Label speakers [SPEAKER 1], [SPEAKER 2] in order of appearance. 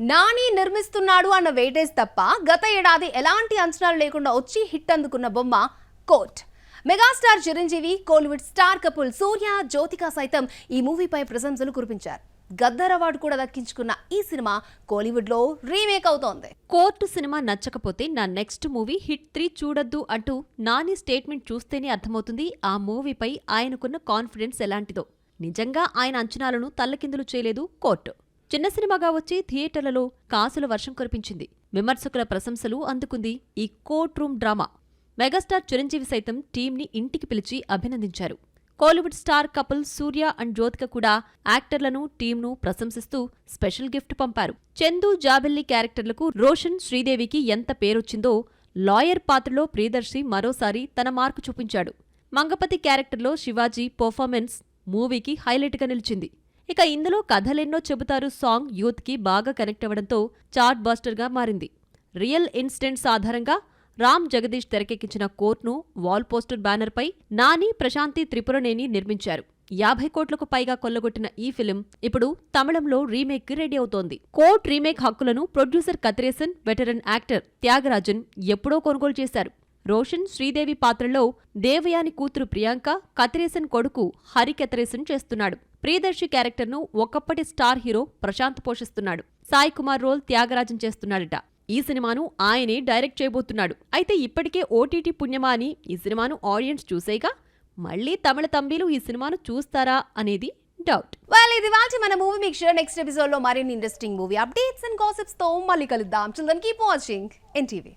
[SPEAKER 1] నాని నిర్మిస్తున్నాడు అన్న వెయిటేజ్ తప్ప గత ఏడాది ఎలాంటి అంచనాలు లేకుండా వచ్చి హిట్ అందుకున్న బొమ్మ కోట్. Megastar Chiranjeevi, Kollywood star couple Suriya, Jyothika సైతం ఈ మూవీపై ప్రశంసలు కురిపించారు. గద్దర్ అవార్డు కూడా దక్కించుకున్న ఈ సినిమా కోలీవుడ్ లో రీమేక్ అవుతోంది.
[SPEAKER 2] కోర్టు సినిమా నచ్చకపోతే నా నెక్స్ట్ మూవీ హిట్ 3 చూడొద్దు అంటూ నాని స్టేట్మెంట్ చూస్తేనే అర్థమవుతుంది ఆ మూవీపై ఆయనకున్న కాన్ఫిడెన్స్ ఎలాంటిదో. నిజంగా ఆయన అంచనాలను తల్లకిందులు చేయలేదు కోర్టు. చిన్న సినిమాగా వచ్చి థియేటర్లలో కాసుల వర్షం కురిపించింది. విమర్శకుల ప్రశంసలు అందుకుంది ఈ court room drama. Megastar Chiranjeevi సైతం టీంని ఇంటికి పిలిచి అభినందించారు. Kollywood star couple Surya and Jyothika కూడా యాక్టర్లను, టీంను ప్రశంసిస్తూ స్పెషల్ గిఫ్ట్ పంపారు. చందు, జాబెల్లి క్యారెక్టర్లకు రోషన్, శ్రీదేవికి ఎంత పేరొచ్చిందో లాయర్ పాత్రలో ప్రియదర్శి మరోసారి తన మార్కు చూపించాడు. మంగపతి క్యారెక్టర్లో శివాజీ పర్ఫార్మెన్స్ మూవీకి హైలైట్గా నిలిచింది. ఇక ఇందులో కథలెన్నో చెబుతారు సాంగ్ యూత్కి బాగా కనెక్ట్ అవ్వడంతో చార్ట్ బస్టర్గా మారింది. రియల్ ఇన్సిడెంట్స్ ఆధారంగా రామ్ జగదీష్ తెరకెక్కించిన కోర్ట్ను వాల్ పోస్టర్ బ్యానర్పై నాని, ప్రశాంతి త్రిపురనేని నిర్మించారు. 50 కోట్లకు పైగా కొల్లగొట్టిన ఈ ఫిలిం ఇప్పుడు తమిళంలో రీమేక్ కి రెడీ అవుతోంది. కోర్ట్ రీమేక్ హక్కులను ప్రొడ్యూసర్ కత్రేసన్, వెటరన్ యాక్టర్ త్యాగరాజన్ ఎప్పుడో కొనుగోలు చేశారు. రోషన్, శ్రీదేవి పాత్రలో దేవయాని కూతురు ప్రియాంక, కత్రేసన్ కొడుకు హరి కత్రేసన్ చేస్తున్నాడు. ప్రియదర్శి క్యారెక్టర్ను ఒకప్పటి స్టార్ హీరో ప్రశాంత్ పోషిస్తున్నాడు. సాయి కుమార్ రోల్ త్యాగరాజన్ చేస్తున్నాడట. ఈ సినిమాను ఆయనే డైరెక్ట్ చేయబోతున్నాడు. అయితే ఇప్పటికే ఓటీటీ పుణ్యమా అని ఈ సినిమాను ఆడియన్స్ చూసేగా మళ్లీ తమిళ తంబీలు ఈ సినిమాను చూస్తారా అనేది డౌట్.
[SPEAKER 1] ఇది వాల్చి మన మూవీ మిక్చర్. నెక్స్ట్ ఎపిసోడ్ లో మరిన్ని interesting movie updates and gossips తో మళ్ళీ కలుద్దాం. Children keep watching NTV.